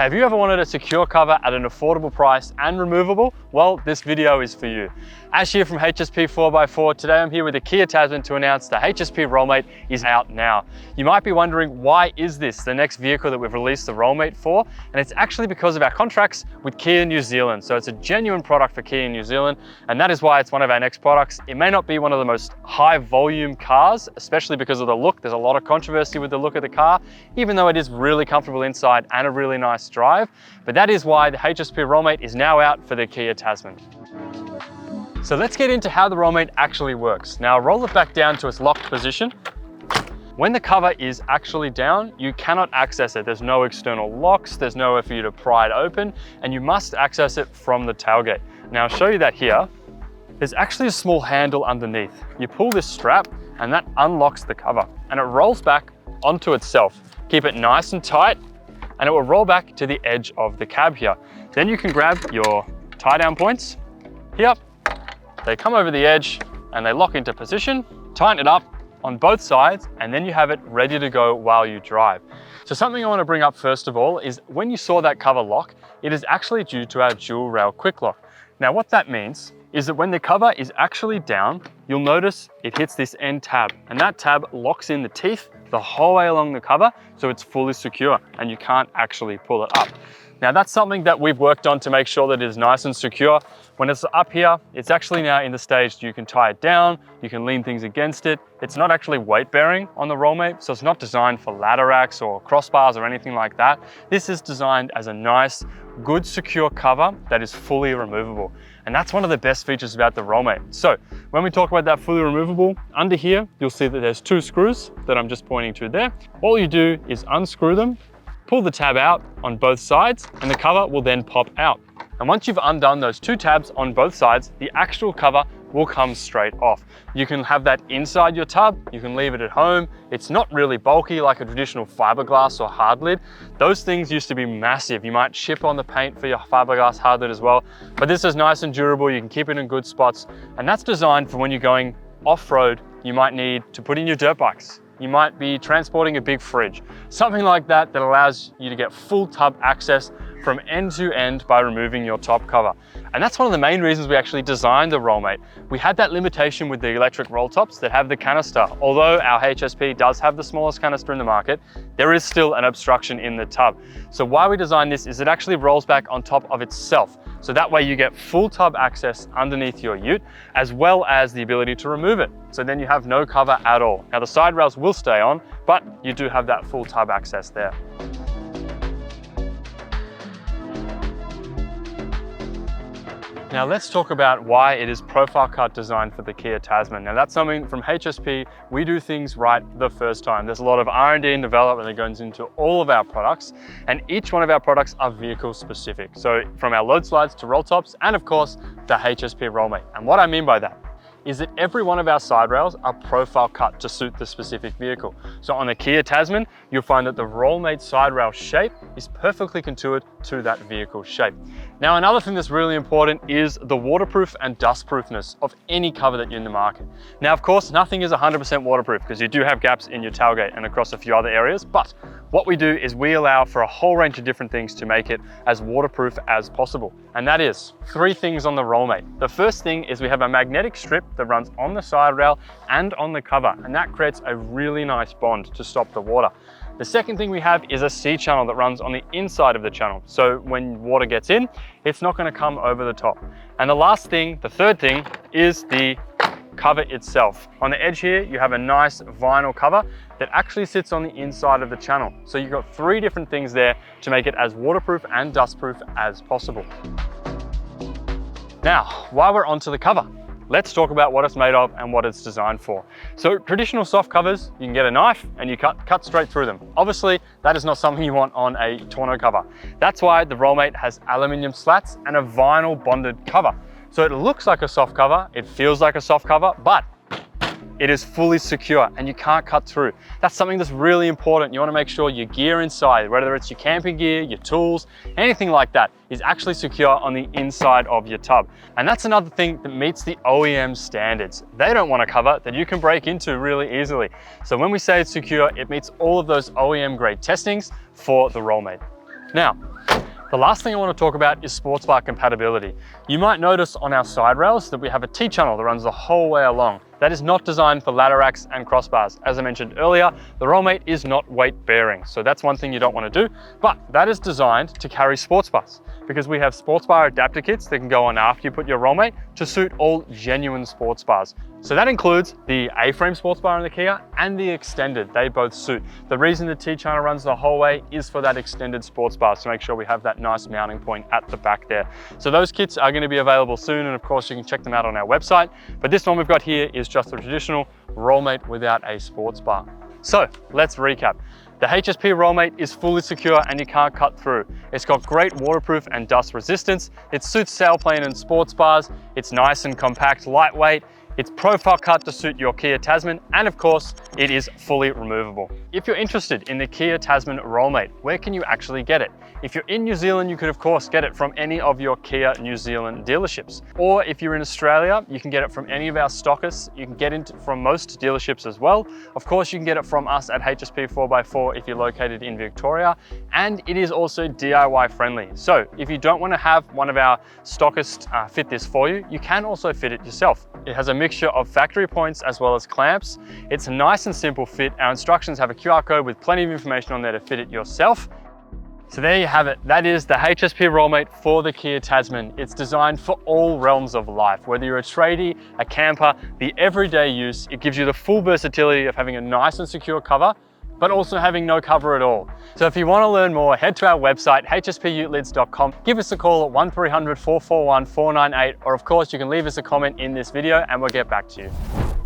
Have you ever wanted a secure cover at an affordable price and removable? Well, this video is for you. Ash here from HSP 4x4. Today I'm here with the Kia Tasman to announce the HSP Rollmate is out now. You might be wondering, why is this the next vehicle that we've released the Rollmate for? And it's actually because of our contracts with Kia New Zealand. So it's a genuine product for Kia New Zealand, and that is why it's one of our next products. It may not be one of the most high volume cars, especially because of the look. There's a lot of controversy with the look of the car, even though it is really comfortable inside and a really nice drive. But that is why the HSP Rollmate is now out for the Kia Tasman. So let's get into how the Rollmate actually works. Now roll it back down to its locked position. When the cover is actually down, you cannot access it. There's no external locks, there's nowhere for you to pry it open, and you must access it from the tailgate. Now I'll show you that here. There's actually a small handle underneath. You pull this strap and that unlocks the cover and it rolls back onto itself. Keep it nice and tight and it will roll back to the edge of the cab here. Then you can grab your tie down points here. They come over the edge and they lock into position, tighten it up on both sides, and then you have it ready to go while you drive. So something I want to bring up first of all is when you saw that cover lock, it is actually due to our dual rail quick lock. Now what that means is that when the cover is actually down, you'll notice it hits this end tab, and that tab locks in the teeth the whole way along the cover, so it's fully secure and you can't actually pull it up. Now that's something that we've worked on to make sure that it is nice and secure. When it's up here, it's actually now in the stage you can tie it down, you can lean things against it. It's not actually weight bearing on the Rollmate, so it's not designed for ladder racks or crossbars or anything like that. This is designed as a nice, good, secure cover that is fully removable. And that's one of the best features about the Rollmate. So when we talk about that fully removable, under here, you'll see that there's two screws that I'm just pointing to there. All you do is unscrew them, pull the tab out on both sides, and the cover will then pop out. And once you've undone those two tabs on both sides, the actual cover will come straight off. You can have that inside your tub, you can leave it at home. It's not really bulky like a traditional fiberglass or hard lid. Those things used to be massive. You might ship on the paint for your fiberglass hard lid as well, but this is nice and durable. You can keep it in good spots, and that's designed for when you're going off-road. You might need to put in your dirt bikes. You might be transporting a big fridge, something like that that allows you to get full tub access from end to end by removing your top cover. And that's one of the main reasons we actually designed the Rollmate. We had that limitation with the electric roll tops that have the canister. Although our HSP does have the smallest canister in the market, there is still an obstruction in the tub. So why we designed this is it actually rolls back on top of itself. So that way you get full tub access underneath your ute, as well as the ability to remove it. So then you have no cover at all. Now the side rails will stay on, but you do have that full tub access there. Now let's talk about why it is profile cut designed for the Kia Tasman. Now that's something from HSP, we do things right the first time. There's a lot of R&D and development that goes into all of our products, and each one of our products are vehicle specific. So from our load slides to roll tops, and of course, the HSP Rollmate. And what I mean by that is that every one of our side rails are profile cut to suit the specific vehicle. So on the Kia Tasman, you'll find that the Rollmate side rail shape is perfectly contoured to that vehicle shape. Now, another thing that's really important is the waterproof and dustproofness of any cover that you're in the market. Now, of course, nothing is 100% waterproof because you do have gaps in your tailgate and across a few other areas, but what we do is we allow for a whole range of different things to make it as waterproof as possible. And that is three things on the Rollmate. The first thing is we have a magnetic strip that runs on the side rail and on the cover, and that creates a really nice bond to stop the water. The second thing we have is a C-channel that runs on the inside of the channel. So when water gets in, it's not going to come over the top. And the last thing, the third thing, is the cover itself. On the edge here, you have a nice vinyl cover that actually sits on the inside of the channel. So you've got three different things there to make it as waterproof and dustproof as possible. Now, while we're onto the cover, let's talk about what it's made of and what it's designed for. So traditional soft covers, you can get a knife and you cut straight through them. Obviously, that is not something you want on a tonneau cover. That's why the Rollmate has aluminium slats and a vinyl bonded cover. So it looks like a soft cover, it feels like a soft cover, but it is fully secure and you can't cut through. That's something that's really important. You want to make sure your gear inside, whether it's your camping gear, your tools, anything like that, is actually secure on the inside of your tub. And that's another thing that meets the OEM standards. They don't want a cover that you can break into really easily. So when we say it's secure, it meets all of those OEM grade testings for the Rollmate. Now, The last thing I want to talk about is sports bar compatibility. You might notice on our side rails that we have a T-channel that runs the whole way along. That is not designed for ladder racks and crossbars. As I mentioned earlier, the Rollmate is not weight bearing, so that's one thing you don't want to do, but that is designed to carry sports bars because we have sports bar adapter kits that can go on after you put your Rollmate to suit all genuine sports bars. So that includes the A-frame sports bar in the Kia and the extended. They both suit. The reason the T-channel runs the whole way is for that extended sports bar to make sure we have that nice mounting point at the back there. So those kits are going to be available soon, and of course you can check them out on our website. But this one we've got here is just a traditional Rollmate without a sports bar. So let's recap. The HSP Rollmate is fully secure and you can't cut through. It's got great waterproof and dust resistance. It suits sailplane and sports bars. It's nice and compact, lightweight. It's profile cut to suit your Kia Tasman, and of course, it is fully removable. If you're interested in the Kia Tasman Rollmate, where can you actually get it? If you're in New Zealand, you can of course get it from any of your Kia New Zealand dealerships. Or if you're in Australia, you can get it from any of our stockists. You can get it from most dealerships as well. Of course, you can get it from us at HSP 4x4 if you're located in Victoria, and it is also DIY friendly. So if you don't want to have one of our stockists fit this for you, you can also fit it yourself. It has a mixture of factory points as well as clamps. It's a nice and simple fit. Our instructions have a QR code with plenty of information on there to fit it yourself. So there you have it. That is the HSP Rollmate for the Kia Tasman. It's designed for all realms of life. Whether you're a tradie, a camper, the everyday use, it gives you the full versatility of having a nice and secure cover, but also having no cover at all. So if you want to learn more, head to our website, hspulids.com. Give us a call at 1300 441 498, or of course you can leave us a comment in this video and we'll get back to you.